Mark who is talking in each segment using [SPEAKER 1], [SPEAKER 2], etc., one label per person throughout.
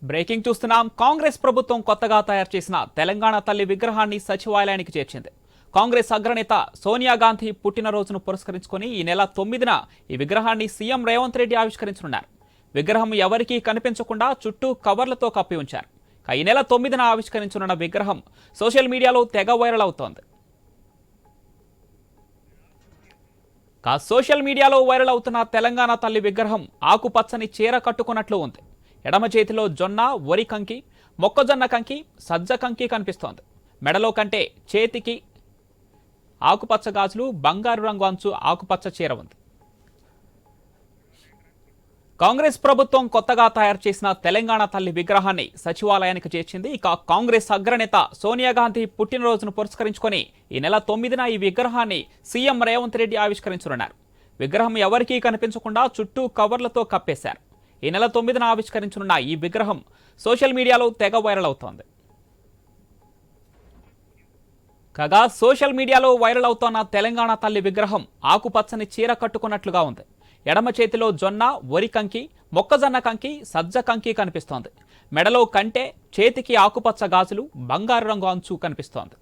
[SPEAKER 1] Breaking చూస్తున్నాం. కాంగ్రెస్ ప్రభుత్వం కొత్తగా తయారు చేసిన తెలంగాణ తల్లి విగ్రహాన్ని సచివాలయానికి చేర్చింది. కాంగ్రెస్ అగ్రనేత సోనియా గాంధీ పుట్టినరోజును పురస్కరించుకుని ఈ నెల 9న ఈ విగ్రహాన్ని సీఎం రేవంత్ రెడ్డి ఆవిష్కరించనున్నారు. విగ్రహం ఎవరికీ కనిపించకుండా చుట్టూ కవర్లతో కప్పి ఉంచారు. ఈ నెల 9న ఆవిష్కరించనున్న విగ్రహం సోషల్ మీడియాలో తెగ వైరల్ అవుతోంది. సోషల్ మీడియాలో వైరల్ అవుతున్న తెలంగాణ తల్లి విగ్రహం ఆకుపచ్చని చీర కట్టుకున్నట్లు ఉంది. ఎడమ చేతిలో జొన్న, వరి కంకి, మొక్కజొన్న కంకి, సజ్జ కంకి కనిపిస్తోంది. మెడలో కంటే చేతికి ఆకుపచ్చ గాజులు, బంగారు రంగు అంచు ఆకుపచ్చ చీర ఉంది. కాంగ్రెస్ ప్రభుత్వం కొత్తగా తయారు చేసిన తెలంగాణ తల్లి విగ్రహాన్ని సచివాలయానికి చేర్చింది. ఇక కాంగ్రెస్ అగ్రనేత సోనియా గాంధీ పుట్టినరోజును పురస్కరించుకొని ఈ నెల 9న ఈ విగ్రహాన్ని సీఎం రేవంత్ రెడ్డి ఆవిష్కరించనున్నారు. విగ్రహం ఎవరికీ కనిపించకుండా చుట్టూ కవర్లతో కప్పేశారు. ఈ నెల 9న ఆవిష్కరించనున్న ఈ విగ్రహం సోషల్ మీడియాలో తెగ వైరల్ అవుతోంది. కాగా సోషల్ మీడియాలో వైరల్ అవుతోన్న తెలంగాణ తల్లి విగ్రహం ఆకుపచ్చని చీర కట్టుకున్నట్లుగా ఉంది. ఎడమ చేతిలో జొన్న, వరి కంకి, మొక్కజొన్న కంకి, సజ్జ కంకి కనిపిస్తోంది. మెడలో కంటే, చేతికి ఆకుపచ్చ గాజులు, బంగారు రంగు అంచు కనిపిస్తోంది.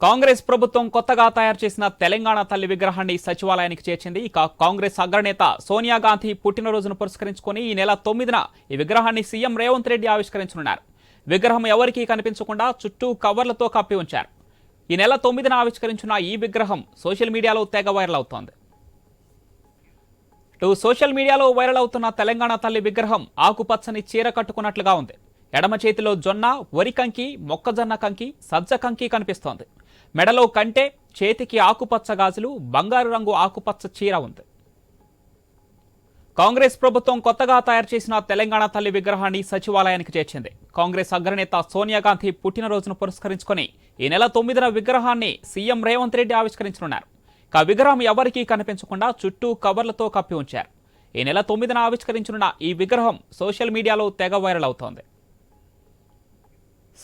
[SPEAKER 1] కాంగ్రెస్ ప్రభుత్వం కొత్తగా తయారు చేసిన తెలంగాణ తల్లి విగ్రహాన్ని సచివాలయానికి చేర్చింది. ఇక కాంగ్రెస్ అగ్రనేత సోనియా గాంధీ పుట్టినరోజును పురస్కరించుకొని ఈ నెల 9న ఈ విగ్రహాన్ని సీఎం రేవంత్ రెడ్డి ఆవిష్కరించనున్నారు. విగ్రహం ఎవరికీ కనిపించకుండా చుట్టూ కవర్లతో కప్పి ఉంచారు. ఈ నెల 9న ఆవిష్కరించిన ఈ విగ్రహం సోషల్ మీడియాలో తెగ వైరల్ అవుతోంది. సోషల్ మీడియాలో వైరల్ అవుతున్న తెలంగాణ తల్లి విగ్రహం ఆకుపచ్చని చీర కట్టుకున్నట్లుగా ఉంది. ఎడమ చేతిలో జొన్న, వరి కంకి, మొక్కజొన్న కంకి, సజ్జ కంకి కనిపిస్తోంది. మెడలో కంటే, చేతికి ఆకుపచ్చ గాజులు, బంగారు రంగు ఆకుపచ్చ చీర ఉంది. కాంగ్రెస్ ప్రభుత్వం కొత్తగా తయారు చేసిన తెలంగాణ తల్లి విగ్రహాన్ని సచివాలయానికి చేర్చింది. కాంగ్రెస్ అగ్రనేత సోనియా గాంధీ పుట్టినరోజును పురస్కరించుకొని ఈ నెల 9న విగ్రహాన్ని సీఎం రేవంత్ రెడ్డి ఆవిష్కరించనున్నారు. విగ్రహం ఎవరికీ కనిపించకుండా చుట్టూ కవర్లతో కప్పి ఉంచారు. ఈ నెల 9న ఆవిష్కరించనున్న ఈ విగ్రహం సోషల్ మీడియాలో తెగ వైరల్ అవుతోంది.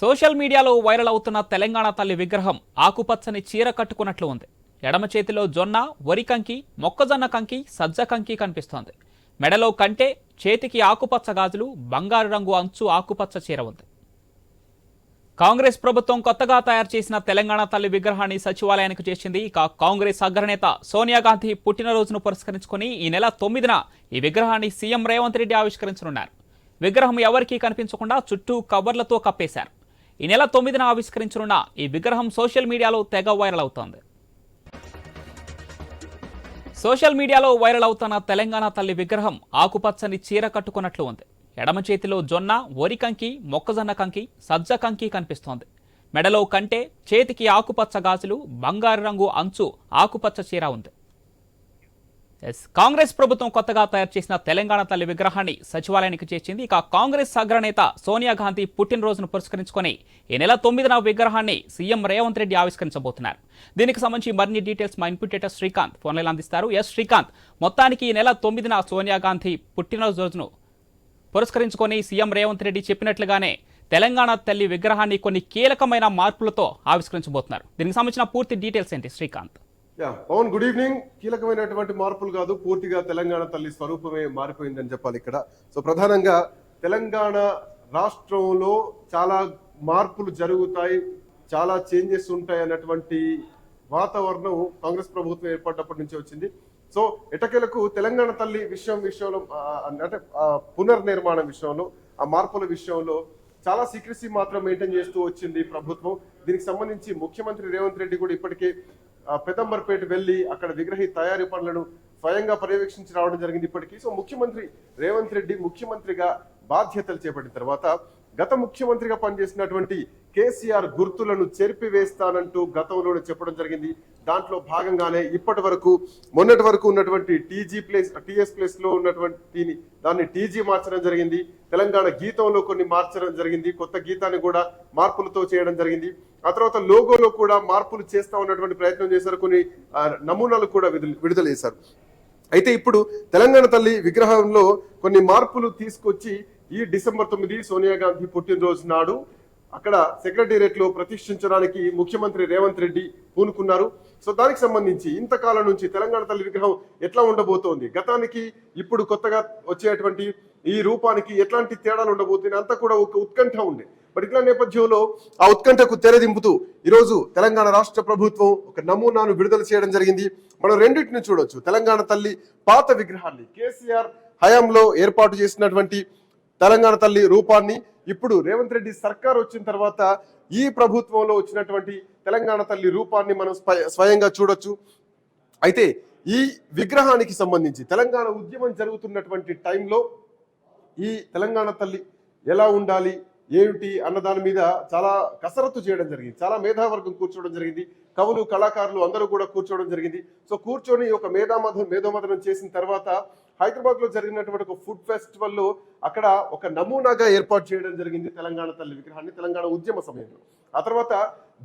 [SPEAKER 1] సోషల్ మీడియాలో వైరల్ అవుతున్న తెలంగాణ తల్లి విగ్రహం ఆకుపచ్చని చీర కట్టుకున్నట్లు ఉంది. ఎడమ చేతిలో జొన్న, వరి కంకి, మొక్కజొన్న కంకి, సజ్జ కంకి కనిపిస్తోంది. మెడలో కంటే, చేతికి ఆకుపచ్చ గాజులు, బంగారు రంగు అంచు ఆకుపచ్చ చీర ఉంది. కాంగ్రెస్ ప్రభుత్వం కొత్తగా తయారు చేసిన తెలంగాణ తల్లి విగ్రహాన్ని సచివాలయానికి చేర్చింది. ఇక కాంగ్రెస్ అగ్రనేత సోనియా గాంధీ పుట్టినరోజును పురస్కరించుకొని ఈ నెల 9న ఈ విగ్రహాన్ని సీఎం రేవంత్ రెడ్డి ఆవిష్కరించనున్నారు. విగ్రహం ఎవరికీ కనిపించకుండా చుట్టూ కవర్లతో కప్పేశారు. ఈ నెల 9న ఆవిష్కరించనున్న ఈ విగ్రహం సోషల్ మీడియాలో తెగ వైరల్ అవుతోంది. సోషల్ మీడియాలో వైరల్ అవుతున్న తెలంగాణ తల్లి విగ్రహం ఆకుపచ్చని చీర కట్టుకున్నట్లు ఉంది. ఎడమ చేతిలో జొన్న, వరి కంకి, మొక్కజొన్న కంకి, సజ్జ కంకి కనిపిస్తోంది. మెడలో కంటే, చేతికి ఆకుపచ్చ గాజులు, బంగారు రంగు అంచు ఆకుపచ్చ చీర ఉంది. కాంగ్రెస్ ప్రభుత్వం కొత్తగా తయారు చేసిన తెలంగాణ తల్లి విగ్రహాన్ని సచివాలయానికి చేర్చింది. ఇక కాంగ్రెస్ అగ్రనేత సోనియా గాంధీ పుట్టినరోజును పురస్కరించుకొని ఈ నెల 9న విగ్రహాన్ని సీఎం రేవంత్ రెడ్డి ఆవిష్కరించబోతున్నారు. దీనికి సంబంధించి మరిన్ని డీటెయిల్స్ మా ఇన్పుట్ ఎడిటర్ శ్రీకాంత్ ఫోన్లైన్ అందిస్తారు. శ్రీకాంత్, మొత్తానికి ఈ నెల 9న సోనియా గాంధీ పుట్టినరోజును పురస్కరించుకొని సీఎం రేవంత్ రెడ్డి చెప్పినట్లుగానే తెలంగాణ తల్లి విగ్రహాన్ని కొన్ని కీలకమైన మార్పులతో ఆవిష్కరించబోతున్నారు. దీనికి సంబంధించిన పూర్తి డీటెయిల్స్ ఏంటి శ్రీకాంత్?
[SPEAKER 2] Pawan, good evening. కీలకమైనటువంటి మార్పులు కాదు, పూర్తిగా తెలంగాణ తల్లి స్వరూపమే మారిపోయిందని చెప్పాలి ఇక్కడ. సో ప్రధానంగా తెలంగాణ రాష్ట్రంలో చాలా మార్పులు జరుగుతాయి, చాలా చేంజెస్ ఉంటాయి అన్నటువంటి వాతావరణం కాంగ్రెస్ ప్రభుత్వం ఏర్పడినప్పటి నుంచి వచ్చింది. సో ఎటకేలకు తెలంగాణ తల్లి విషయంలో అంటే పునర్నిర్మాణం విషయంలో, ఆ మార్పుల విషయంలో చాలా సీక్రెసీ మాత్రం మెయింటైన్ చేస్తూ వచ్చింది ప్రభుత్వం. దీనికి సంబంధించి ముఖ్యమంత్రి రేవంత్ రెడ్డి కూడా ఇప్పటికే పెదంబర్పేట వెళ్లి అక్కడ విగ్రహ తయారీ పనులను స్వయంగా పర్యవేక్షించి రావడం జరిగింది ఇప్పటికీ. సో ముఖ్యమంత్రి రేవంత్ రెడ్డి ముఖ్యమంత్రిగా బాధ్యతలు చేపట్టిన తర్వాత గత ముఖ్యమంత్రిగా పనిచేసినటువంటి కేసీఆర్ గుర్తులను చెరిపివేస్తానంటూ గతంలోనే చెప్పడం జరిగింది. దాంట్లో భాగంగానే మొన్నటి వరకు ఉన్నటువంటి టీఎస్ ప్లేస్ లో ఉన్నటువంటి దాన్ని టీజీ మార్చడం జరిగింది. తెలంగాణ గీతంలో కొన్ని మార్చడం జరిగింది, కొత్త గీతాన్ని కూడా మార్పులతో చేయడం జరిగింది. ఆ తర్వాత లోగోలో కూడా మార్పులు చేస్తా ఉన్నటువంటి ప్రయత్నం చేశారు, కొన్ని నమూనాలు కూడా విడుదల చేశారు. అయితే ఇప్పుడు తెలంగాణ తల్లి విగ్రహంలో కొన్ని మార్పులు తీసుకొచ్చి ఈ డిసెంబర్ 9 సోనియా గాంధీ పుట్టినరోజు నాడు అక్కడ సెక్రటేరియట్ లో ప్రతిష్ఠించడానికి ముఖ్యమంత్రి రేవంత్ రెడ్డి పూనుకున్నారు. సో దానికి సంబంధించి ఇంతకాలం నుంచి తెలంగాణ తల్లి విగ్రహం ఎట్లా ఉండబోతోంది, గతానికి ఇప్పుడు కొత్తగా వచ్చేటువంటి ఈ రూపానికి ఎట్లాంటి తేడాలు ఉండబోతున్నాయి అంతా కూడా ఒక ఉత్కంఠ ఉండే. బట్ ఇట్లా నేపథ్యంలో ఆ ఉత్కంఠకు తెరదింపుతూ ఈరోజు తెలంగాణ రాష్ట్ర ప్రభుత్వం ఒక నమూనాను విడుదల చేయడం జరిగింది. మనం రెండింటిని చూడొచ్చు. తెలంగాణ తల్లి పాత విగ్రహాన్ని కేసీఆర్ హయాంలో ఏర్పాటు చేసినటువంటి తెలంగాణ తల్లి రూపాన్ని ఇప్పుడు రేవంత్ రెడ్డి సర్కార్ వచ్చిన తర్వాత ఈ ప్రభుత్వంలో వచ్చినటువంటి తెలంగాణ తల్లి రూపాన్ని మనం స్వయంగా చూడొచ్చు. అయితే ఈ విగ్రహానికి సంబంధించి తెలంగాణ ఉద్యమం జరుగుతున్నటువంటి టైంలో ఈ తెలంగాణ తల్లి ఎలా ఉండాలి ఏమిటి అన్న దాని మీద చాలా కసరత్తు చేయడం జరిగింది. చాలా మేధావర్గం కూర్చోవడం జరిగింది. కవులు కళాకారులు అందరూ కూడా కూర్చోవడం జరిగింది. సో కూర్చొని ఒక మేధోమథనం చేసిన తర్వాత హైదరాబాద్ లో జరిగినటువంటి ఒక ఫుడ్ ఫెస్టివల్ లో అక్కడ ఒక నమూనాగా ఏర్పాటు చేయడం జరిగింది తెలంగాణ తల్లి విగ్రహాన్ని తెలంగాణ ఉద్యమ సమయంలో. ఆ తర్వాత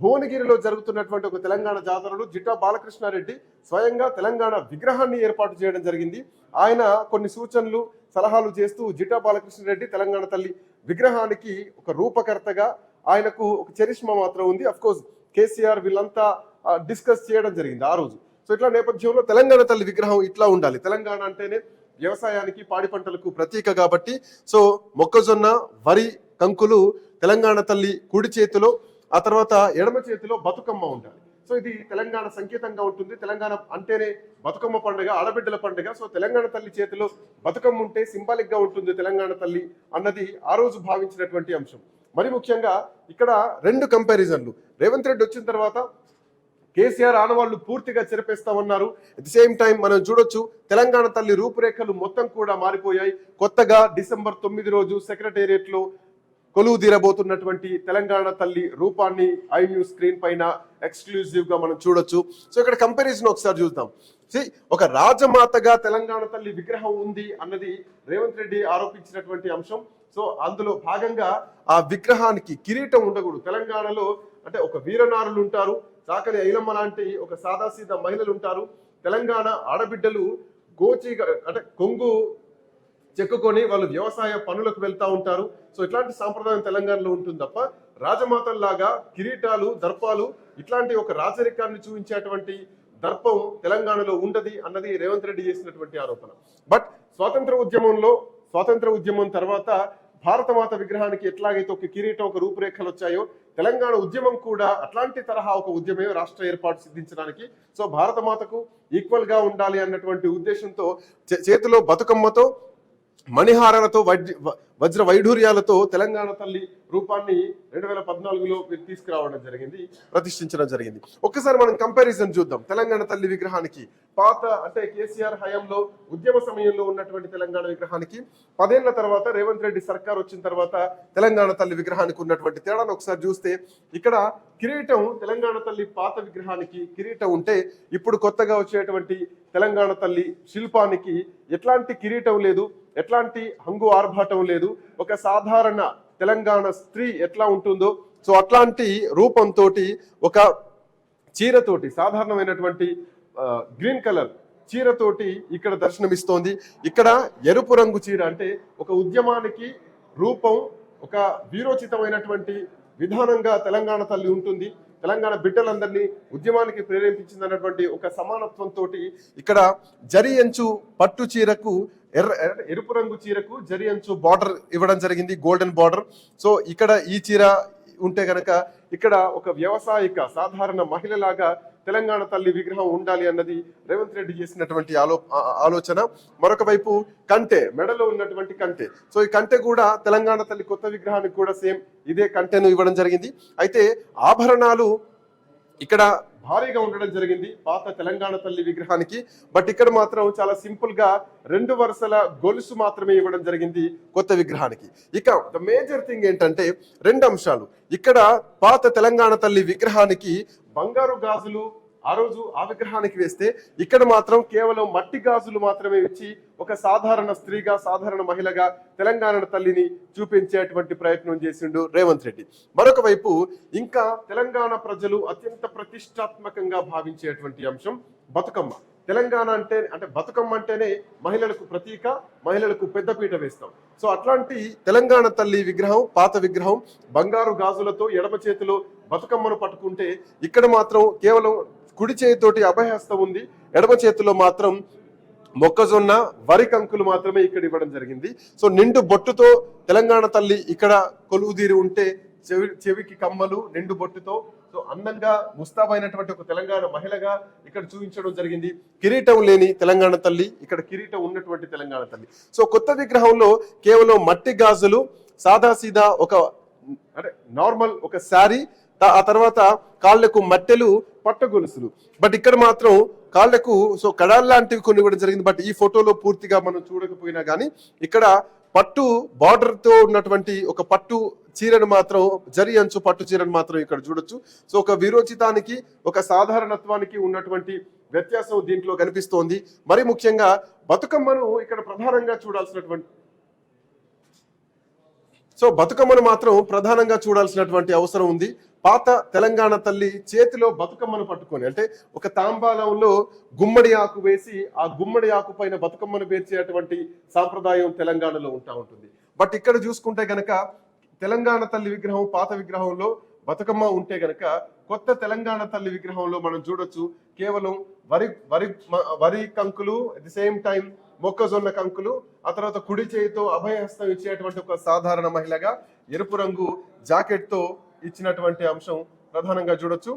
[SPEAKER 2] భువనగిరిలో జరుగుతున్నటువంటి ఒక తెలంగాణ జాతరలో జిట్టా బాలకృష్ణారెడ్డి స్వయంగా తెలంగాణ విగ్రహాన్ని ఏర్పాటు చేయడం జరిగింది. ఆయన కొన్ని సూచనలు సలహాలు చేస్తూ జిట్టా బాలకృష్ణారెడ్డి తెలంగాణ తల్లి విగ్రహానికి ఒక రూపకర్తగా ఆయనకు ఒక చరిష్మా మాత్రం ఉంది. అఫ్ కోర్స్ కేసీఆర్ వీళ్ళంతా డిస్కస్ చేయడం జరిగింది ఆ రోజు. సో ఇట్లా నేపథ్యంలో తెలంగాణ తల్లి విగ్రహం ఇట్లా ఉండాలి. తెలంగాణ అంటేనే వ్యవసాయానికి పాడి పంటలకు ప్రతీక కాబట్టి సో మొక్కజొన్న వరి కంకులు తెలంగాణ తల్లి కుడి చేతిలో, ఆ తర్వాత ఎడమ చేతిలో బతుకమ్మ ఉండాలి. సో ఇది తెలంగాణ సంకేతంగా ఉంటుంది. తెలంగాణ అంటేనే బతుకమ్మ పండుగ, ఆడబిడ్డల పండుగ. సో తెలంగాణ తల్లి చేతిలో బతుకమ్మ ఉంటే సింబాలిక్ గా ఉంటుంది తెలంగాణ తల్లి అన్నది ఆ రోజు భావించినటువంటి అంశం. మరి ముఖ్యంగా ఇక్కడ రెండు కంపారిజన్లు. రేవంత్ రెడ్డి వచ్చిన తర్వాత కేసీఆర్ ఆనవాళ్లు పూర్తిగా చెరిపేస్తామన్నారు. అట్ ది సేమ్ టైం మనం చూడొచ్చు తెలంగాణ తల్లి రూపురేఖలు మొత్తం కూడా మారిపోయాయి. కొత్తగా డిసెంబర్ 9 రోజు సెక్రటేరియట్ లో కొలువు తీరబోతున్నటువంటి తెలంగాణ తల్లి రూపాన్ని ఐ న్యూస్ స్క్రీన్ పైన ఎక్స్క్లూజివ్ గా మనం చూడొచ్చు. సో ఇక్కడ కంపారిజన్ ఒకసారి చూద్దాం. ఒక రాజమాతగా తెలంగాణ తల్లి విగ్రహం ఉంది అన్నది రేవంత్ రెడ్డి ఆరోపించినటువంటి అంశం. సో అందులో భాగంగా ఆ విగ్రహానికి కిరీటం ఉండకూడదు. తెలంగాణలో అంటే ఒక వీరనారులు ఉంటారు, చాకలి ఐలమ్మ లాంటి ఒక సాదాసీదా మహిళలు ఉంటారు. తెలంగాణ ఆడబిడ్డలు గోచిగా అంటే కొంగు చెక్కుకొని వాళ్ళు వ్యవసాయ పనులకు వెళ్తా ఉంటారు. సో ఇట్లాంటి సాంప్రదాయం తెలంగాణలో ఉంటుంది తప్ప రాజమాతల్లాగా కిరీటాలు దర్పాలు ఇట్లాంటి ఒక రాజరికాన్ని చూపించేటువంటి దర్పం తెలంగాణలో ఉండదు అన్నది రేవంత్ రెడ్డి చేసినటువంటి ఆరోపణ. బట్ స్వాతంత్ర ఉద్యమం తర్వాత భారతమాత విగ్రహానికి ఎట్లాగైతే ఒక కిరీటం ఒక రూపురేఖలు వచ్చాయో తెలంగాణ ఉద్యమం కూడా అట్లాంటి తరహా ఒక ఉద్యమే రాష్ట్ర ఏర్పాటు సిద్ధించడానికి. సో భారతమాతకు ఈక్వల్ గా ఉండాలి అన్నటువంటి ఉద్దేశంతో చేతిలో బతుకమ్మతో మణిహారాలతో వజ్ర వైఢూర్యాలతో తెలంగాణ తల్లి రూపాన్ని 2014లో తీసుకురావడం జరిగింది, ప్రతిష్ఠించడం జరిగింది. ఒక్కసారి మనం కంపారిజన్ చూద్దాం. తెలంగాణ తల్లి విగ్రహానికి పాత అంటే కేసీఆర్ హయాంలో ఉద్యమ సమయంలో ఉన్నటువంటి తెలంగాణ విగ్రహానికి 10 ఏళ్ల తర్వాత రేవంత్ రెడ్డి సర్కార్ వచ్చిన తర్వాత తెలంగాణ తల్లి విగ్రహానికి ఉన్నటువంటి తేడాను ఒకసారి చూస్తే ఇక్కడ కిరీటం తెలంగాణ తల్లి పాత విగ్రహానికి కిరీటం ఉంటే ఇప్పుడు కొత్తగా వచ్చేటువంటి తెలంగాణ తల్లి శిల్పానికి ఎట్లాంటి కిరీటం లేదు, ఎట్లాంటి హంగు ఆర్భాటం లేదు. ఒక సాధారణ తెలంగాణ స్త్రీ ఎట్లా ఉంటుందో సో అట్లాంటి రూపంతో ఒక చీరతోటి సాధారణమైనటువంటి గ్రీన్ కలర్ చీరతోటి ఇక్కడ దర్శనమిస్తోంది. ఇక్కడ ఎరుపు రంగు చీర అంటే ఒక ఉద్యమానికి రూపం, ఒక వీరోచితమైనటువంటి విధానంగా తెలంగాణ తల్లి ఉంటుంది. తెలంగాణ బిడ్డలందరినీ ఉద్యమానికి ప్రేరేపించిందన్నటువంటి ఒక సమానత్వంతో ఇక్కడ జరి అంచు పట్టు చీరకు ఎరుపు రంగు చీరకు జరి అంచు బార్డర్ ఇవ్వడం జరిగింది, గోల్డెన్ బార్డర్. సో ఇక్కడ ఈ చీర ఉంటే గనక ఇక్కడ ఒక వ్యవసాయిక సాధారణ మహిళలాగా తెలంగాణ తల్లి విగ్రహం ఉండాలి అన్నది రేవంత్ రెడ్డి చేసినటువంటి ఆలోచన. మరొక వైపు కంటె, మెడలో ఉన్నటువంటి కంటె. సో ఈ కంటె కూడా తెలంగాణ తల్లి కొత్త విగ్రహానికి కూడా సేమ్ ఇదే కంటెను ఇవ్వడం జరిగింది. అయితే ఆభరణాలు ఇక్కడ భారీగా ఉండడం జరిగింది పాత తెలంగాణ తల్లి విగ్రహానికి. బట్ ఇక్కడ మాత్రం చాలా సింపుల్ గా 2 వరుసల గొలుసు మాత్రమే ఇవ్వడం జరిగింది కొత్త విగ్రహానికి. ఇక ద మేజర్ థింగ్ ఏంటంటే 2 అంశాలు. ఇక్కడ పాత తెలంగాణ తల్లి విగ్రహానికి బంగారు గాజులు ఆ రోజు ఆ విగ్రహానికి వేస్తే ఇక్కడ మాత్రం కేవలం మట్టి గాజులు మాత్రమే ఇచ్చి ఒక సాధారణ స్త్రీగా సాధారణ మహిళగా తెలంగాణ తల్లిని చూపించేటువంటి ప్రయత్నం చేసిండు రేవంత్ రెడ్డి. మరొక వైపు ఇంకా తెలంగాణ ప్రజలు అత్యంత ప్రతిష్టాత్మకంగా భావించేటువంటి అంశం బతుకమ్మ. తెలంగాణ అంటే బతుకమ్మ అంటేనే మహిళలకు ప్రతీక, మహిళలకు పెద్దపీట వేస్తాం. సో అట్లాంటి తెలంగాణ తల్లి విగ్రహం పాత విగ్రహం బంగారు గాజులతో ఎడమ చేతిలో బతుకమ్మను పట్టుకుంటే ఇక్కడ మాత్రం కేవలం కుడి చేతితోటి అభయహస్తం ఉంది, ఎడమ చేతిలో మాత్రం మొక్కజొన్న, వరి కంకులు మాత్రమే ఇక్కడ ఇవ్వడం జరిగింది. సో నిండు బొట్టుతో తెలంగాణ తల్లి ఇక్కడ కొలువుదీరి ఉంటే చెవికి కమ్మలు, నిండు బొట్టుతో సో అందంగా ముస్తాబైనటువంటి ఒక తెలంగాణ మహిళగా ఇక్కడ చూపించడం జరిగింది. కిరీటం లేని తెలంగాణ తల్లి, ఇక్కడ కిరీటం ఉన్నటువంటి తెలంగాణ తల్లి. సో కొత్త విగ్రహంలో కేవలం మట్టి గాజులు, సాదాసీదా ఒక అంటే నార్మల్ ఒక శారీ, ఆ తర్వాత కాళ్లకు మట్టెలు, పట్ట గొలుసులు. బట్ ఇక్కడ మాత్రం కాళ్లకు సో కడాల్ లాంటివి కొన్ని ఇవ్వడం జరిగింది. బట్ ఈ ఫోటోలో పూర్తిగా మనం చూడకపోయినా కానీ ఇక్కడ పట్టు బార్డర్ తో ఉన్నటువంటి ఒక పట్టు చీరను మాత్రం, జరి అంచు పట్టు చీరను మాత్రం ఇక్కడ చూడొచ్చు. సో ఒక విరోచితానికి, ఒక సాధారణత్వానికి ఉన్నటువంటి వ్యత్యాసం దీంట్లో కనిపిస్తోంది. మరి ముఖ్యంగా బతుకమ్మను ఇక్కడ ప్రధానంగా చూడాల్సినటువంటి బతుకమ్మను మాత్రం ప్రధానంగా చూడాల్సినటువంటి అవసరం ఉంది. పాత తెలంగాణ తల్లి చేతిలో బతుకమ్మను పట్టుకొని, అంటే ఒక తాంబాలంలో గుమ్మడి ఆకు వేసి ఆ గుమ్మడి ఆకు పైన బతుకమ్మను పేర్చేటువంటి సాంప్రదాయం తెలంగాణలో ఉంటుంది. బట్ ఇక్కడ చూసుకుంటే గనక తెలంగాణ తల్లి విగ్రహం, పాత విగ్రహంలో బతుకమ్మ ఉంటే గనక కొత్త తెలంగాణ తల్లి విగ్రహంలో మనం చూడొచ్చు కేవలం వరి కంకులు, అట్ ది సేమ్ టైం మొక్కజొన్న కంకులు, ఆ తర్వాత కుడి చేయితో అభయహస్తం ఇచ్చేటువంటి ఒక సాధారణ మహిళగా ఎరుపు రంగు జాకెట్ తో ఇచ్చినటువంటి అంశం ప్రధానంగా చూడొచ్చు.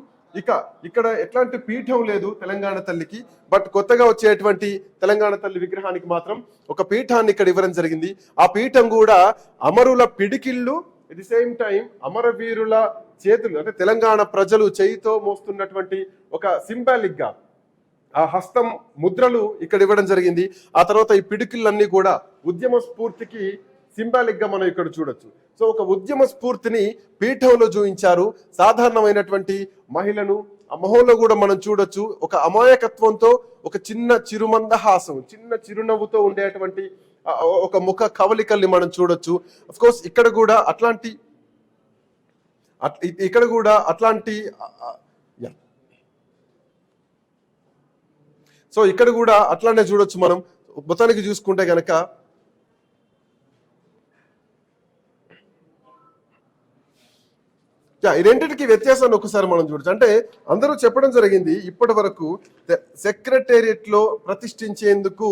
[SPEAKER 2] ఇక్కడ ఎట్లాంటి పీఠం లేదు తెలంగాణ తల్లికి. బట్ కొత్తగా వచ్చేటువంటి తెలంగాణ తల్లి విగ్రహానికి మాత్రం ఒక పీఠాన్ని ఇక్కడ ఇవ్వడం జరిగింది. ఆ పీఠం కూడా అమరుల పిడికిళ్ళు, ఎట్ ది సేమ్ టైం అమరవీరుల చేతులు, అంటే తెలంగాణ ప్రజలు చేయితో మోస్తున్నటువంటి ఒక సింబాలిక్ గా ఆ హస్తం ముద్రలు ఇక్కడ ఇవ్వడం జరిగింది. ఆ తర్వాత ఈ పిడికిళ్ళన్నీ కూడా ఉద్యమ స్ఫూర్తికి సింబాలిక్ గా మనం ఇక్కడ చూడొచ్చు. సో ఒక ఉద్యమ స్ఫూర్తిని పీఠంలో చూపించారు. సాధారణమైనటువంటి మహిళను ఆ మొహంలో కూడా మనం చూడొచ్చు. ఒక అమాయకత్వంతో, ఒక చిన్న చిరుమందహాసం, చిన్న చిరునవ్వుతో ఉండేటువంటి ఒక ముఖ కవలికల్ని మనం చూడొచ్చు. అఫ్ కోర్స్ ఇక్కడ కూడా అట్లాంటి సో ఇక్కడ కూడా అట్లానే చూడొచ్చు మనం. మొత్తానికి చూసుకుంటే గనక ఈ రెండింటికి వ్యత్యాసాన్ని ఒకసారి మనం చూడొచ్చు. అంటే అందరూ చెప్పడం జరిగింది ఇప్పటి వరకు సెక్రటేరియట్ లో ప్రతిష్ఠించేందుకు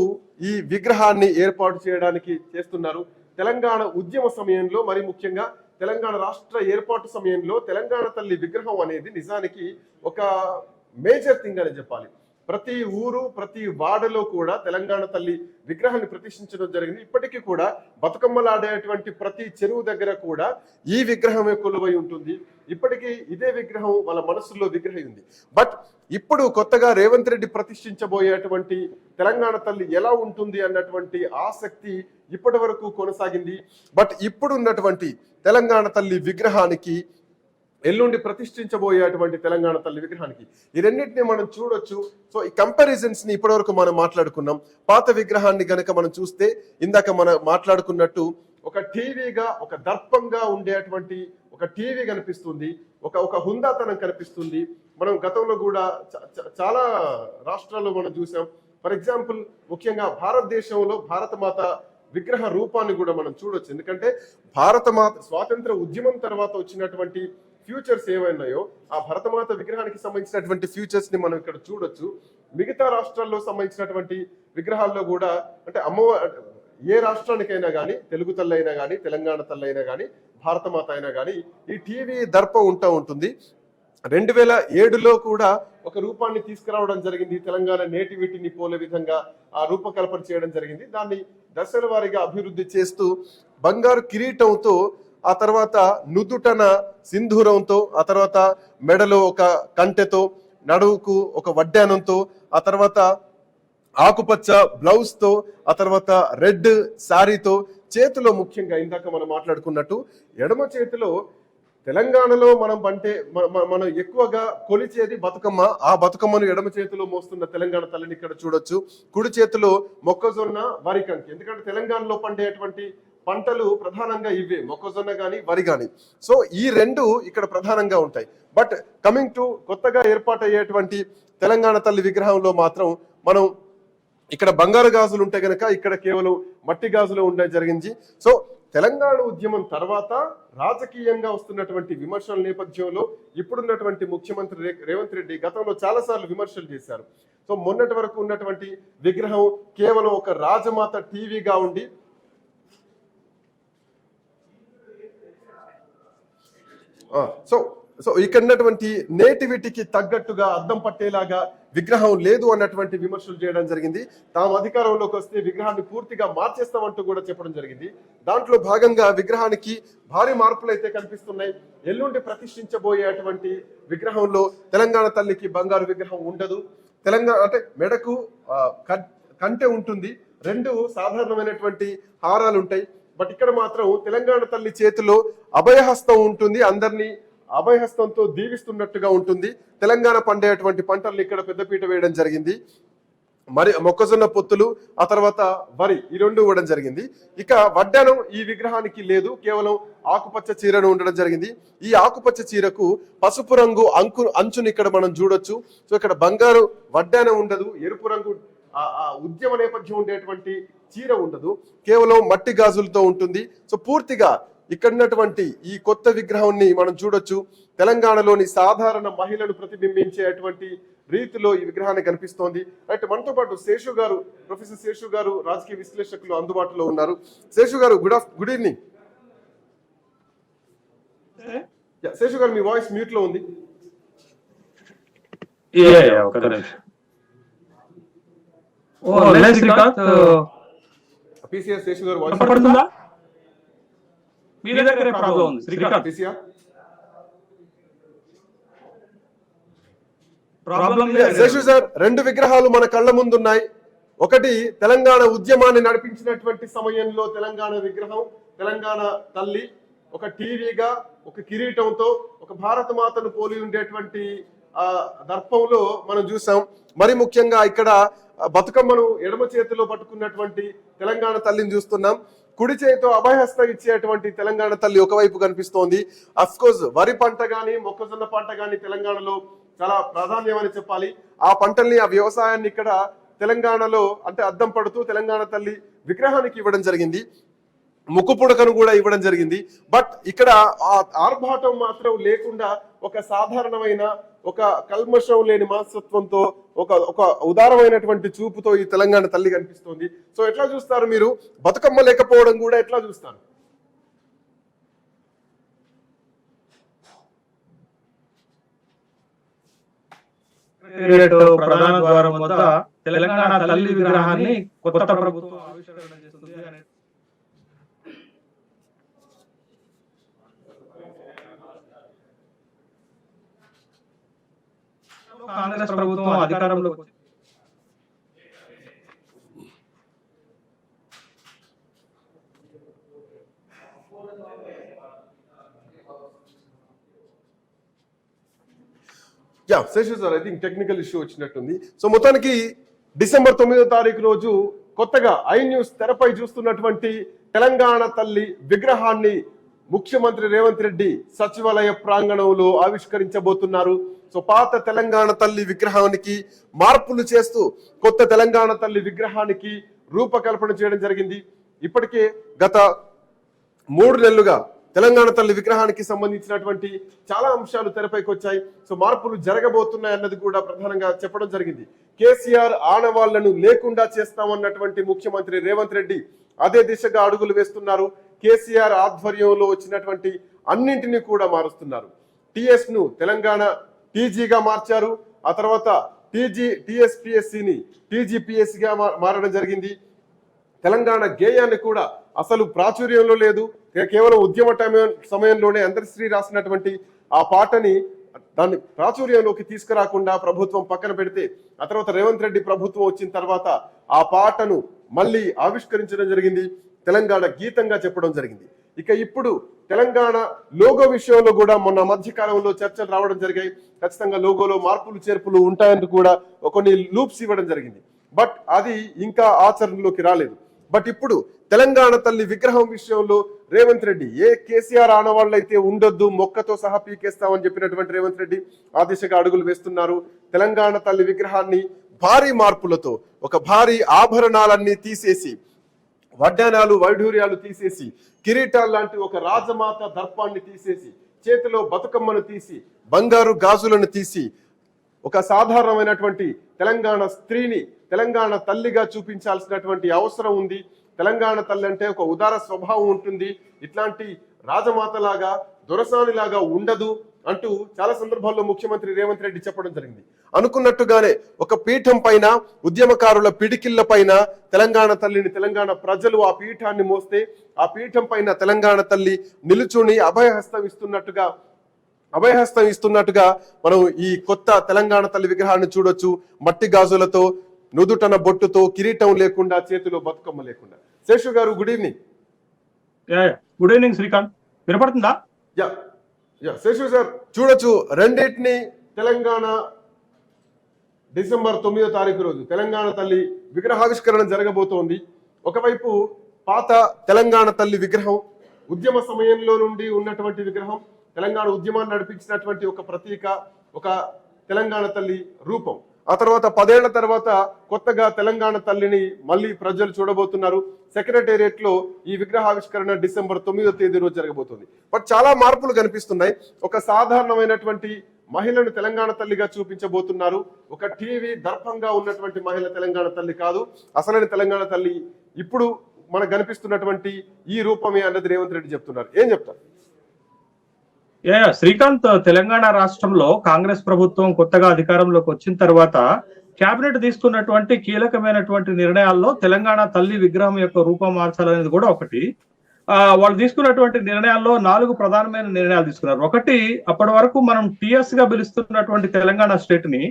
[SPEAKER 2] ఈ విగ్రహాన్ని ఏర్పాటు చేయడానికి చేస్తున్నారు. తెలంగాణ ఉద్యమ సమయంలో, మరి ముఖ్యంగా తెలంగాణ రాష్ట్ర ఏర్పాటు సమయంలో తెలంగాణ తల్లి విగ్రహం అనేది నిజానికి ఒక మేజర్ థింగ్ అని చెప్పాలి. ప్రతి ఊరు, ప్రతి వాడలో కూడా తెలంగాణ తల్లి విగ్రహాన్ని ప్రతిష్ఠించడం జరిగింది. ఇప్పటికీ కూడా బతుకమ్మలాడేటువంటి ప్రతి చెరువు దగ్గర కూడా ఈ విగ్రహమే కొలువై ఉంటుంది. ఇప్పటికీ ఇదే విగ్రహం వాళ్ళ మనసులో విగ్రహం ఉంది. బట్ ఇప్పుడు కొత్తగా రేవంత్ రెడ్డి ప్రతిష్ఠించబోయేటువంటి తెలంగాణ తల్లి ఎలా ఉంటుంది అన్నటువంటి ఆసక్తి ఇప్పటి వరకు కొనసాగింది. బట్ ఇప్పుడు ఉన్నటువంటి తెలంగాణ తల్లి విగ్రహానికి, ఎల్లుండి ప్రతిష్ఠించబోయేటువంటి తెలంగాణ తల్లి విగ్రహానికి, ఈ రెండింటిని మనం చూడొచ్చు. సో ఈ కంపారిజన్స్ ని ఇప్పటివరకు మనం మాట్లాడుకున్నాం. పాత విగ్రహాన్ని గనక మనం చూస్తే ఇందాక మనం మాట్లాడుకున్నట్టు ఒక టీవీగా, ఒక దర్పంగా ఉండేటువంటి ఒక టీవీ కనిపిస్తుంది, ఒక హుందాతనం కనిపిస్తుంది. మనం గతంలో కూడా చాలా రాష్ట్రాల్లో మనం చూసాం. ఫర్ ఎగ్జాంపుల్ ముఖ్యంగా భారతదేశంలో భారతమాత విగ్రహ రూపాన్ని కూడా మనం చూడొచ్చు. ఎందుకంటే భారతమాత స్వాతంత్ర ఉద్యమం తర్వాత వచ్చినటువంటి ఫ్యూచర్స్ ఏమైనాయో ఆ భరతమాత విగ్రహానికి సంబంధించినటువంటి ఫ్యూచర్స్ ని మనం ఇక్కడ చూడొచ్చు. మిగతా రాష్ట్రాల్లో సంబంధించినటువంటి విగ్రహాల్లో కూడా, అంటే ఏ రాష్ట్రానికైనా కానీ, తెలుగు తల్లి అయినా కానీ, తెలంగాణ తల్లి అయినా కానీ, భారతమాత అయినా కానీ ఈ టీవీ దర్పం ఉంటుంది. 2007లో కూడా ఒక రూపాన్ని తీసుకురావడం జరిగింది. తెలంగాణ నేటివిటీని పోలే విధంగా ఆ రూపకల్పన చేయడం జరిగింది. దాన్ని దశల వారీగా అభివృద్ధి చేస్తూ బంగారు కిరీటంతో, ఆ తర్వాత నుదుటన సింధూరంతో, ఆ తర్వాత మెడలో ఒక కంటెతో, నడువుకు ఒక వడ్డానంతో, ఆ తర్వాత ఆకుపచ్చ బ్లౌజ్ తో, ఆ తర్వాత రెడ్ శారీతో, చేతిలో ముఖ్యంగా ఇందాక మనం మాట్లాడుకున్నట్టు ఎడమ చేతిలో తెలంగాణలో మనం ఎక్కువగా కొలిచేది బతుకమ్మ. ఆ బతుకమ్మను ఎడమ చేతిలో మోస్తున్న తెలంగాణ తల్లిని ఇక్కడ చూడొచ్చు. కుడి చేతిలో మొక్కజొన్న, వరి కంకి. ఎందుకంటే తెలంగాణలో పండేటువంటి పంటలు ప్రధానంగా ఇవే, మొక్కజొన్న గాని, వరి గాని. సో ఈ రెండు ఇక్కడ ప్రధానంగా ఉంటాయి. బట్ కమింగ్ టు కొత్తగా ఏర్పాటయ్యేటువంటి తెలంగాణ తల్లి విగ్రహంలో మాత్రం మనం ఇక్కడ బంగారు గాజులు ఉంటే గనక ఇక్కడ కేవలం మట్టి గాజులు ఉండడం జరిగింది. సో తెలంగాణ ఉద్యమం తర్వాత రాజకీయంగా వస్తున్నటువంటి విమర్శల నేపథ్యంలో ఇప్పుడున్నటువంటి ముఖ్యమంత్రి రేవంత్ రెడ్డి గతంలో చాలాసార్లు విమర్శలు చేశారు. సో మొన్నటి వరకు ఉన్నటువంటి విగ్రహం కేవలం ఒక రాజమాత టీవీగా ఉండి సో ఇక్కడ ఉన్నటువంటి నేటివిటీకి తగ్గట్టుగా అద్దం పట్టేలాగా విగ్రహం లేదు అన్నటువంటి విమర్శలు చేయడం జరిగింది. తాము అధికారంలోకి వస్తే విగ్రహాన్ని పూర్తిగా మార్చేస్తామంటూ కూడా చెప్పడం జరిగింది. దాంట్లో భాగంగా విగ్రహానికి భారీ మార్పులు అయితే కనిపిస్తున్నాయి. ఎల్లుండి ప్రతిష్ఠించబోయేటువంటి విగ్రహంలో తెలంగాణ తల్లికి బంగారు విగ్రహం ఉండదు. తెలంగాణ అంటే మెడకు కంటె ఉంటుంది, 2 సాధారణమైనటువంటి హారాలు ఉంటాయి. బట్ ఇక్కడ మాత్రం తెలంగాణ తల్లి చేతిలో అభయహస్తం ఉంటుంది, అందరినీ అభయహస్తంతో దీవిస్తున్నట్టుగా ఉంటుంది. తెలంగాణ పండేటువంటి పంటలను ఇక్కడ పెద్దపీట వేయడం జరిగింది. మరి మొక్కజొన్న పొత్తులు, ఆ తర్వాత వరి, ఈ 2 ఇవ్వడం జరిగింది. ఇక వడ్డానం ఈ విగ్రహానికి లేదు, కేవలం ఆకుపచ్చ చీరను ఉండడం జరిగింది. ఈ ఆకుపచ్చ చీరకు పసుపు రంగు అంచుని ఇక్కడ మనం చూడొచ్చు. సో ఇక్కడ బంగారు వడ్డానం ఉండదు, ఎరుపు రంగు ఉద్యమ నేపథ్యం ఉండేటువంటి చీర ఉండదు, కేవలం మట్టి గాజులతో ఉంటుంది. సో పూర్తిగా ఇక్కడ ఉన్నటువంటి ఈ కొత్త విగ్రహాన్ని మనం చూడొచ్చు. తెలంగాణలోని సాధారణ మహిళలు ప్రతిబింబించేటువంటి రీతిలో ఈ విగ్రహాన్ని కనిపిస్తోంది. రైట్, మనతో పాటు శేషు గారు, ప్రొఫెసర్ శేషు గారు, రాజకీయ విశ్లేషకులు అందుబాటులో ఉన్నారు. శేషు గారు, గుడ్ ఈవినింగ్. శేషు గారు, మీ వాయిస్ మ్యూట్ లో ఉంది. పీసీఆర్ శేషు గారు వాయిస్
[SPEAKER 3] మీ దగ్గర ప్రాబ్లం ఉంది Srikanth.
[SPEAKER 2] PCR
[SPEAKER 3] problem
[SPEAKER 2] Seshu sir, 2 విగ్రహాలు మన కళ్ళ ముందున్నాయి. ఒకటి తెలంగాణ ఉద్యమాన్ని నడిపించినటువంటి సమయంలో తెలంగాణ విగ్రహం, తెలంగాణ తల్లి ఒక టీవీగా, ఒక కిరీటంతో, ఒక భారత మాతను పోలి ఉండేటువంటి దర్పంలో మనం చూసాం. మరి ముఖ్యంగా ఇక్కడ బతుకమ్మను ఎడమ చేతిలో పట్టుకున్నటువంటి తెలంగాణ తల్లిని చూస్తున్నాం. కుడి చేతితో అభయహస్తం ఇచ్చేటువంటి తెలంగాణ తల్లి ఒకవైపు కనిపిస్తోంది. అఫ్ కోర్స్ వరి పంట గాని, మొక్కజొన్న పంట గాని తెలంగాణలో చాలా ప్రాధాన్యమని చెప్పాలి. ఆ పంటల్ని, ఆ వ్యవసాయాన్ని ఇక్కడ తెలంగాణలో అంటే అద్దం పడుతూ తెలంగాణ తల్లి విగ్రహానికి ఇవ్వడం జరిగింది. ముక్కు పుడకను కూడా ఇవ్వడం జరిగింది. బట్ ఇక్కడ ఆ ఆర్భాటం మాత్రం లేకుండా ఒక సాధారణమైన, ఒక కల్మషం లేని మనస్తత్వంతో, ఒక ఉదారమైనటువంటి చూపుతో ఈ తెలంగాణ తల్లి కనిపిస్తోంది. సో ఎట్లా చూస్తారు మీరు? బతుకమ్మ లేకపోవడం కూడా ఎట్లా చూస్తారు?
[SPEAKER 3] ప్రధాన ద్వారం వద్ద తెలంగాణ తల్లి విగ్రహాన్ని కొత్త ప్రభుత్వం ఆవిష్కరణ చేస్తుంది అనే కాంగ్రెస్ ప్రభుత్వం అధికారంలోకి వచ్చింది.
[SPEAKER 2] Seshu sir, I think technical issue వచ్చినట్టుంది. సో మొత్తానికి డిసెంబర్ 9వ తారీఖు రోజు కొత్తగా ఐ న్యూస్ తెరపై చూస్తున్నటువంటి తెలంగాణ తల్లి విగ్రహాన్ని ముఖ్యమంత్రి రేవంత్ రెడ్డి సచివాలయ ప్రాంగణంలో ఆవిష్కరించబోతున్నారు. సో పాత తెలంగాణ తల్లి విగ్రహానికి మార్పులు చేస్తూ కొత్త తెలంగాణ తల్లి విగ్రహానికి రూపకల్పన చేయడం జరిగింది. ఇప్పటికే గత 3 నెలలుగా తెలంగాణ తల్లి విగ్రహానికి సంబంధించినటువంటి చాలా అంశాలు తెరపైకి వచ్చాయి. సో మార్పులు జరగబోతున్నాయి అన్నది కూడా ప్రధానంగా చెప్పడం జరిగింది. కేసీఆర్ ఆనవాళ్లను లేకుండా చేస్తామన్నటువంటి ముఖ్యమంత్రి రేవంత్ రెడ్డి అదే దిశగా అడుగులు వేస్తున్నారు. కేసీఆర్ ఆధ్వర్యంలో వచ్చినటువంటి అన్నింటినీ కూడా మారుస్తున్నారు. టిఎస్ ను తెలంగాణ టీజీగా మార్చారు. ఆ తర్వాత టిఎస్పిఎస్సిని టీజీపీఎస్సిగా మారడం జరిగింది. తెలంగాణ గేయాన్ని కూడా అసలు ప్రాచుర్యంలో లేదు, కేవలం ఉద్యమ సమయంలోనే అందరిశ్రీ రాసినటువంటి ఆ పాటని దాన్ని ప్రాచుర్యంలోకి తీసుకురాకుండా ప్రభుత్వం పక్కన పెడితే, ఆ తర్వాత రేవంత్ రెడ్డి ప్రభుత్వం వచ్చిన తర్వాత ఆ పాటను మళ్ళీ ఆవిష్కరించడం జరిగింది, తెలంగాణ గీతంగా చెప్పడం జరిగింది. ఇక ఇప్పుడు తెలంగాణ లోగో విషయంలో కూడా మొన్న మధ్యకాలంలో చర్చలు రావడం జరిగాయి. ఖచ్చితంగా లోగోలో మార్పులు చేర్పులు ఉంటాయని కూడా కొన్ని లూప్స్ ఇవ్వడం జరిగింది. బట్ అది ఇంకా ఆచరణలోకి రాలేదు. బట్ ఇప్పుడు తెలంగాణ తల్లి విగ్రహం విషయంలో రేవంత్ రెడ్డి కేసీఆర్ ఆనవాళ్ళైతే ఉండొద్దు, మొక్కతో సహా పీకేస్తామని చెప్పినటువంటి రేవంత్ రెడ్డి ఆ దిశగా అడుగులు వేస్తున్నారు. తెలంగాణ తల్లి విగ్రహాన్ని భారీ మార్పులతో, ఒక భారీ ఆభరణాలన్నీ తీసేసి వడ్డానాలు వైఢూర్యాలు తీసేసి, కిరీటాలు లాంటి ఒక రాజమాత దర్పాన్ని తీసేసి, చేతిలో బతుకమ్మను తీసి, బంగారు గాజులను తీసి, ఒక సాధారణమైనటువంటి తెలంగాణ స్త్రీని తెలంగాణ తల్లిగా చూపించాల్సినటువంటి అవసరం ఉంది. తెలంగాణ తల్లి అంటే ఒక ఉదార స్వభావం ఉంటుంది, ఇట్లాంటి రాజమాతలాగా దొరసానిలాగా ఉండదు అంటూ చాలా సందర్భాల్లో ముఖ్యమంత్రి రేవంత్ రెడ్డి చెప్పడం జరిగింది. అనుకున్నట్టుగానే ఒక పీఠం పైన, ఉద్యమకారుల పిడికిళ్ల పైన తెలంగాణ తల్లిని, తెలంగాణ ప్రజలు ఆ పీఠాన్ని మోస్తే ఆ పీఠం పైన తెలంగాణ తల్లి నిలుచుని అభయహస్తం ఇస్తున్నట్టుగా మనం ఈ కొత్త తెలంగాణ తల్లి విగ్రహాన్ని చూడొచ్చు. మట్టి గాజులతో, నుదుటన బొట్టుతో, కిరీటం లేకుండా, చేతిలో బతుకమ్మ లేకుండా. శేషు గారు, good evening.
[SPEAKER 3] Good evening Srikanth, వినపడుతుందా?
[SPEAKER 2] శేషు సార్, చూడొచ్చు రెండింటిని. తెలంగాణ డిసెంబర్ 9వ తారీఖు రోజు తెలంగాణ తల్లి విగ్రహావిష్కరణ జరగబోతోంది. ఒకవైపు పాత తెలంగాణ తల్లి విగ్రహం, ఉద్యమ సమయంలో నుండి ఉన్నటువంటి విగ్రహం, తెలంగాణ ఉద్యమాన్ని నడిపించినటువంటి ఒక ప్రతీక, ఒక తెలంగాణ తల్లి రూపం. ఆ తర్వాత 10 ఏళ్ల తర్వాత కొత్తగా తెలంగాణ తల్లిని మళ్ళీ ప్రజలు చూడబోతున్నారు. సెక్రటేరియట్ లో ఈ విగ్రహావిష్కరణ డిసెంబర్ 9వ తేదీ రోజు జరగబోతుంది. బట్ చాలా మార్పులు కనిపిస్తున్నాయి. ఒక సాధారణమైనటువంటి మహిళను తెలంగాణ తల్లిగా చూపించబోతున్నారు. ఒక టీవీ దర్పంగా ఉన్నటువంటి మహిళ తెలంగాణ తల్లి కాదు, అసలైన తెలంగాణ తల్లి ఇప్పుడు మనకు కనిపిస్తున్నటువంటి ఈ రూపమే అన్నది రేవంత్ రెడ్డి చెప్తున్నారు. ఏం చెప్తారు?
[SPEAKER 3] శ్రీకాంత్, తెలంగాణ రాష్ట్రంలో కాంగ్రెస్ ప్రభుత్వం కొత్తగా అధికారంలోకి వచ్చిన తర్వాత కేబినెట్ తీసుకున్నటువంటి కీలకమైనటువంటి నిర్ణయాల్లో తెలంగాణ తల్లి విగ్రహం యొక్క రూపం మార్చాలనేది కూడా ఒకటి. వాళ్ళు తీసుకున్నటువంటి నిర్ణయాల్లో 4 ప్రధానమైన నిర్ణయాలు తీసుకున్నారు. ఒకటి, అప్పటి వరకు మనం టిఎస్ గా పిలుస్తున్నటువంటి తెలంగాణ స్టేట్ ని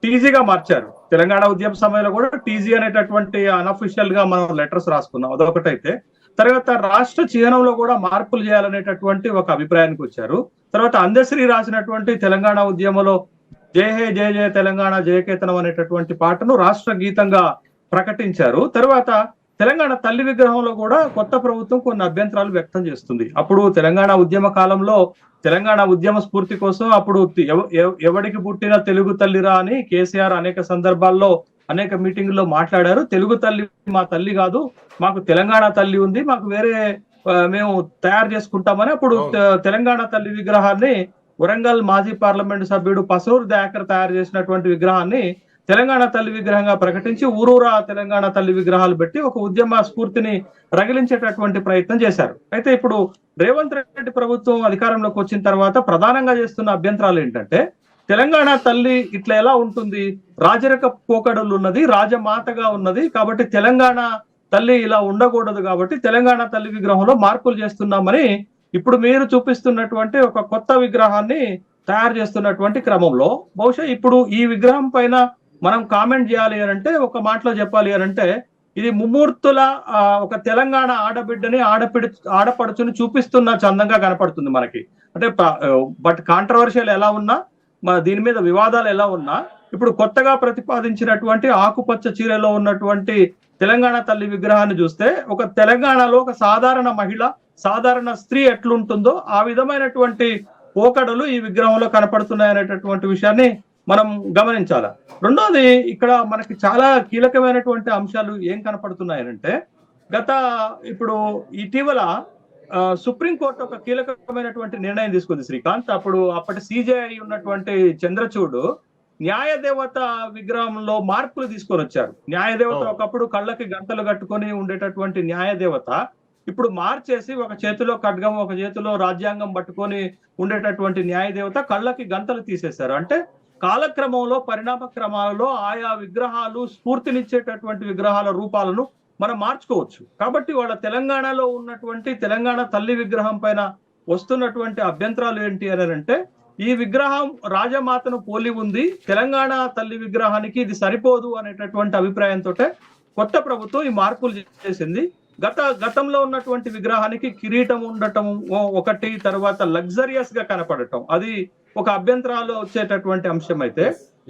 [SPEAKER 3] టీజీగా మార్చారు. తెలంగాణ ఉద్యమ సమయంలో కూడా టీజీ అనేటటువంటి అన్అఫిషియల్ గా మనం లెటర్స్ రాసుకున్నాం, అదొకటైతే. తర్వాత రాష్ట్ర చిహ్నంలో కూడా మార్పులు చేయాలనేటటువంటి ఒక అభిప్రాయానికి వచ్చారు. తర్వాత అందశ్రీ రాసినటువంటి తెలంగాణ ఉద్యమంలో జయ హే జయ జయ తెలంగాణ జయకేతనం అనేటటువంటి పాటను రాష్ట్ర గీతంగా ప్రకటించారు. తర్వాత తెలంగాణ తల్లి విగ్రహంలో కూడా కొత్త ప్రభుత్వం కొన్ని అభ్యంతరాలు వ్యక్తం చేస్తుంది. అప్పుడు తెలంగాణ ఉద్యమ కాలంలో తెలంగాణ ఉద్యమ స్ఫూర్తి కోసం అప్పుడు ఎవడికి పుట్టిన తెలుగు తల్లిరా అని కేసీఆర్ అనేక సందర్భాల్లో అనేక మీటింగుల్లో మాట్లాడారు. తెలుగు తల్లి మా తల్లి కాదు, మాకు తెలంగాణ తల్లి ఉంది, మాకు వేరే మేము తయారు చేసుకుంటామని అప్పుడు తెలంగాణ తల్లి విగ్రహాన్ని వరంగల్ మాజీ పార్లమెంట్ సభ్యుడు పసూర్ దయాకర్ తయారు చేసినటువంటి విగ్రహాన్ని తెలంగాణ తల్లి విగ్రహంగా ప్రకటించి ఊరూరా తెలంగాణ తల్లి విగ్రహాలు పెట్టి ఒక ఉద్యమ స్ఫూర్తిని రగిలించేటటువంటి ప్రయత్నం చేశారు. అయితే ఇప్పుడు రేవంత్ రెడ్డి ప్రభుత్వం అధికారంలోకి వచ్చిన తర్వాత ప్రధానంగా చేస్తున్న అభ్యంతరాలు ఏంటంటే, తెలంగాణ తల్లి ఇట్లా ఎలా ఉంటుంది, రాజరిక పోకడలు ఉన్నది, రాజమాతగా ఉన్నది, కాబట్టి తెలంగాణ తల్లి ఇలా ఉండకూడదు, కాబట్టి తెలంగాణ తల్లి విగ్రహంలో మార్పులు చేస్తున్నామని ఇప్పుడు మీరు చూపిస్తున్నటువంటి ఒక కొత్త విగ్రహాన్ని తయారు చేస్తున్నటువంటి క్రమంలో బహుశా ఇప్పుడు ఈ విగ్రహం పైన మనం కామెంట్ చేయాలి అని అంటే, ఒక మాటలో చెప్పాలి అని అంటే, ఇది ముమ్మూర్తుల ఒక తెలంగాణ ఆడబిడ్డని ఆడపడుచుని చూపిస్తున్న చందంగా కనపడుతుంది మనకి. అంటే బట్ కాంట్రవర్షియల్ ఎలా ఉన్నా, దీని మీద వివాదాలు ఎలా ఉన్నా, ఇప్పుడు కొత్తగా ప్రతిపాదించినటువంటి ఆకుపచ్చ చీరలో ఉన్నటువంటి తెలంగాణ తల్లి విగ్రహాన్ని చూస్తే ఒక తెలంగాణలో ఒక సాధారణ మహిళ, సాధారణ స్త్రీ ఎట్లుంటుందో ఆ విధమైనటువంటి పోకడలు ఈ విగ్రహంలో కనపడుతున్నాయనేటటువంటి విషయాన్ని మనం గమనించాలి. రెండోది, ఇక్కడ మనకి చాలా కీలకమైనటువంటి అంశాలు ఏం కనపడుతున్నాయనంటే, ఇప్పుడు ఇటీవల సుప్రీంకోర్టు ఒక కీలకమైనటువంటి నిర్ణయం తీసుకుంది శ్రీకాంత్. అప్పటి సిజేఐ ఉన్నటువంటి చంద్రచూడ్ న్యాయదేవత విగ్రహంలో మార్పులు తీసుకొని వచ్చారు. న్యాయదేవత ఒకప్పుడు కళ్ళకి గంటలు కట్టుకొని ఉండేటటువంటి న్యాయదేవత ఇప్పుడు మార్చేసి ఒక చేతిలో ఖడ్గం, ఒక చేతిలో రాజ్యాంగం పట్టుకొని ఉండేటటువంటి న్యాయదేవత కళ్ళకి గంటలు తీసేశారు. అంటే కాలక్రమంలో, పరిణామ క్రమాలలో ఆయా విగ్రహాలు, స్ఫూర్తినిచ్చేటటువంటి విగ్రహాల రూపాలను మనం మార్చుకోవచ్చు. కాబట్టి వాళ్ళ తెలంగాణలో ఉన్నటువంటి తెలంగాణ తల్లి విగ్రహం పైన వస్తున్నటువంటి అభ్యంతరాలు ఏంటి అని అంటే, ఈ విగ్రహం రాజమాతను పోలి ఉంది, తెలంగాణ తల్లి విగ్రహానికి ఇది సరిపోదు అనేటటువంటి అభిప్రాయంతో కొత్త ప్రభుత్వం ఈ మార్పులు చేసింది. గతంలో ఉన్నటువంటి విగ్రహానికి కిరీటం ఉండటం ఒకటి, తర్వాత లగ్జరియస్ గా కనపడటం, అది ఒక అభ్యంతరాలు వచ్చేటటువంటి అంశం. అయితే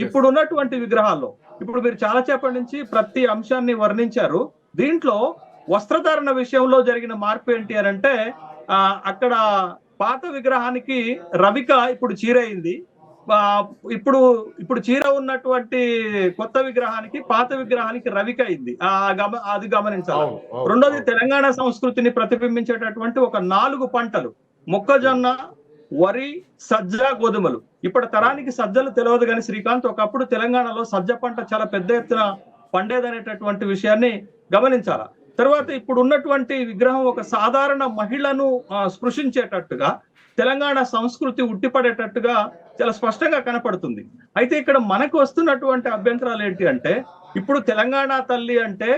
[SPEAKER 3] ఇప్పుడు ఉన్నటువంటి విగ్రహాల్లో ఇప్పుడు మీరు చాలా సేపటి నుంచి ప్రతి అంశాన్ని వర్ణించారు. దీంట్లో వస్త్రధారణ విషయంలో జరిగిన మార్పు ఏంటి అని అంటే, అక్కడ పాత విగ్రహానికి రవిక ఇప్పుడు చీర అయింది, ఆ, ఇప్పుడు ఇప్పుడు చీర ఉన్నటువంటి కొత్త విగ్రహానికి పాత విగ్రహానికి రవిక అయింది. అది గమనించాలి.
[SPEAKER 2] అవును, అవును,
[SPEAKER 3] రెండోది
[SPEAKER 2] అవును.
[SPEAKER 3] తెలంగాణ సంస్కృతిని ప్రతిబింబించేటటువంటి ఒక 4 పంటలు: మొక్కజొన్న, వరి, సజ్జ, గోధుమలు. ఇప్పటి తరానికి సజ్జలు తెలియదు కానీ శ్రీకాంత్, ఒకప్పుడు తెలంగాణలో సజ్జ పంట చాలా పెద్ద ఎత్తున పండేదనేటటువంటి విషయాన్ని గమనించాల. తర్వాత ఇప్పుడు ఉన్నటువంటి విగ్రహం ఒక సాధారణ మహిళను స్పృశించేటట్టుగా, తెలంగాణ సంస్కృతి ఉట్టిపడేటట్టుగా చాలా స్పష్టంగా కనపడుతుంది. అయితే ఇక్కడ మనకు వస్తున్నటువంటి అభ్యంతరాలు ఏంటి అంటే, ఇప్పుడు తెలంగాణ తల్లి అంటే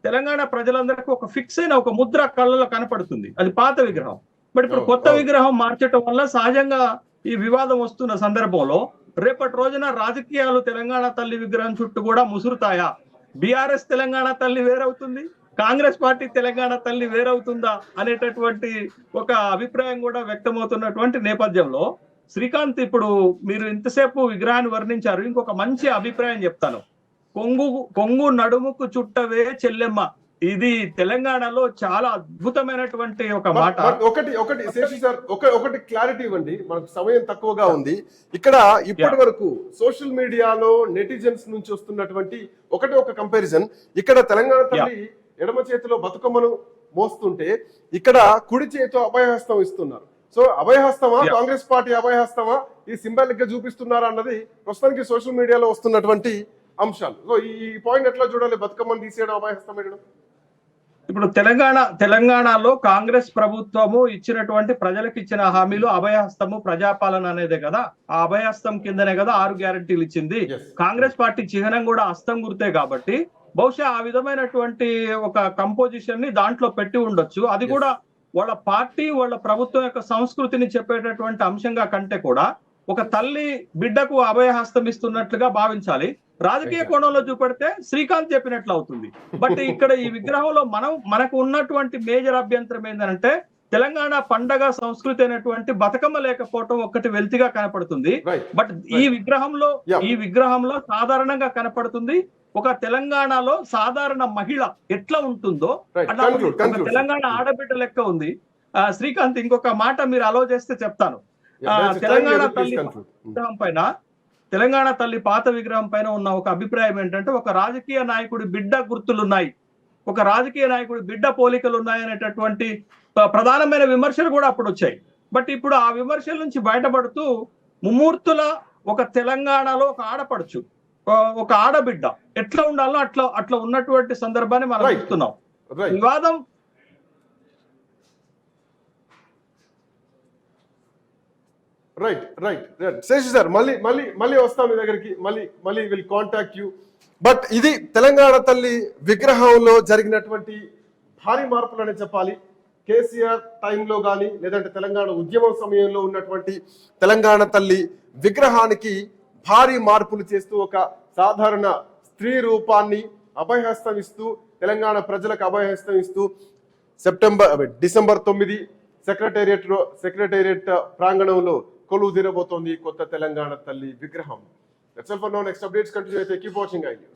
[SPEAKER 3] తెలంగాణ ప్రజలందరికీ ఒక ఫిక్స్ అయిన ఒక ముద్ర కళ్ళలో కనపడుతుంది, అది పాత విగ్రహం. బట్ ఇప్పుడు కొత్త విగ్రహం మార్చడం వల్ల సహజంగా ఈ వివాదం వస్తున్న సందర్భంలో రేపటి రోజున రాజకీయాలు తెలంగాణ తల్లి విగ్రహం చుట్టూ కూడా ముసురుతాయా? బీఆర్ఎస్ తెలంగాణ తల్లి వేరవుతుంది, కాంగ్రెస్ పార్టీ తెలంగాణ తల్లి వేరవుతుందా అనేటటువంటి ఒక అభిప్రాయం కూడా వ్యక్తమవుతున్నటువంటి నేపథ్యంలో, శ్రీకాంత్, ఇప్పుడు మీరు ఇంతసేపు విగ్రహాన్ని వర్ణించారు, ఇంకొక మంచి అభిప్రాయం చెప్తాను. కొంగు నడుముకు చుట్టవే చెల్లెమ్మ. ఇది తెలంగాణలో చాలా అద్భుతమైనటువంటి ఒక మాట.
[SPEAKER 2] ఒకటి శేషి సార్, ఒకటి క్లారిటీ ఇవ్వండి, మనకు సమయం తక్కువగా ఉంది. ఇక్కడ ఇప్పటి వరకు సోషల్ మీడియాలో నెటిజన్స్ నుంచి వస్తున్నటువంటి ఒక కంపారిజన్, ఇక్కడ తెలంగాణ తల్లి ఎడమ చేతిలో బతుకమ్మను మోస్తుంటే ఇక్కడ కుడి చేతితో అభయహస్తం ఇస్తున్నారు. సో అభయహస్తమా, కాంగ్రెస్ పార్టీ అభయహస్తమా, ఈ సింబాలిక్ గా చూపిస్తున్నారా అన్నది ప్రస్తుతానికి సోషల్ మీడియాలో వస్తున్నటువంటి అంశాలు. సో ఈ పాయింట్ ఎట్లా చూడాలి? బతుకమ్మను తీసేయడం, అభయహస్తం వేయడం.
[SPEAKER 3] ఇప్పుడు తెలంగాణలో కాంగ్రెస్ ప్రభుత్వము ఇచ్చినటువంటి ప్రజలకు ఇచ్చిన హామీలు అభయహస్తము, ప్రజాపాలన అనేదే కదా. ఆ అభయహస్తం కిందనే కదా 6 గ్యారెంటీలు ఇచ్చింది. కాంగ్రెస్ పార్టీ చిహ్నం కూడా హస్తం గుర్తే కాబట్టి బహుశా ఆ విధమైనటువంటి ఒక కంపోజిషన్ ని దాంట్లో పెట్టి ఉండొచ్చు. అది కూడా వాళ్ళ పార్టీ, వాళ్ళ ప్రభుత్వం యొక్క సంస్కృతిని చెప్పేటటువంటి అంశంగా కంటే కూడా ఒక తల్లి బిడ్డకు అభయహస్తం ఇస్తున్నట్లుగా భావించాలి. రాజకీయ కోణంలో చూపెడితే శ్రీకాంత్ చెప్పినట్లు అవుతుంది. బట్ ఇక్కడ ఈ విగ్రహంలో మనకు ఉన్నటువంటి మేజర్ అభ్యంతరం ఏంటంటే, తెలంగాణ పండగ సంస్కృతి అయినటువంటి బతుకమ్మ లేకపోవటం ఒక్కటి వెల్తిగా కనపడుతుంది. బట్ ఈ విగ్రహంలో సాధారణంగా కనపడుతుంది ఒక తెలంగాణలో సాధారణ మహిళ ఎట్లా ఉంటుందో అట్లా తెలంగాణ ఆడబిడ్డ లెక్క ఉంది. శ్రీకాంత్, ఇంకొక మాట మీరు అలో చేస్తే చెప్తాను. తెలంగాణ తల్లి పాత విగ్రహం పైన ఉన్న ఒక అభిప్రాయం ఏంటంటే, ఒక రాజకీయ నాయకుడి బిడ్డ గుర్తులున్నాయి, ఒక రాజకీయ నాయకుడి బిడ్డ పోలికలు ఉన్నాయనేటటువంటి ప్రధానమైన విమర్శలు కూడా అప్పుడు వచ్చాయి. బట్ ఇప్పుడు ఆ విమర్శల నుంచి బయటపడుతూ ముమ్మూర్తుల ఒక తెలంగాణలో ఒక ఆడపడుచు, ఒక ఆడబిడ్డ ఎట్లా ఉండాలో అట్లా ఉన్నటువంటి సందర్భాన్ని మనం చూస్తున్నాం. వివాదం
[SPEAKER 2] రైట్ శేషి సార్, మళ్ళీ వస్తాం మీ దగ్గరికి, మళ్ళీ విల్ కాంటాక్ట్ యూ. బట్ ఇది తెలంగాణ తల్లి విగ్రహంలో జరిగినటువంటి భారీ మార్పులు అని చెప్పాలి. కేసీఆర్ టైంలో కానీ, లేదంటే తెలంగాణ ఉద్యమం సమయంలో ఉన్నటువంటి తెలంగాణ తల్లి విగ్రహానికి భారీ మార్పులు చేస్తూ ఒక సాధారణ స్త్రీ రూపాన్ని అభయహస్తం ఇస్తూ, తెలంగాణ ప్రజలకు అభయహస్తం ఇస్తూ డిసెంబర్ 9 సెక్రటేరియట్ ప్రాంగణంలో కొలువు తీరబోతోంది కొత్త తెలంగాణ తల్లి విగ్రహం. That's all for now. Next updates continue. Keep watching iNews.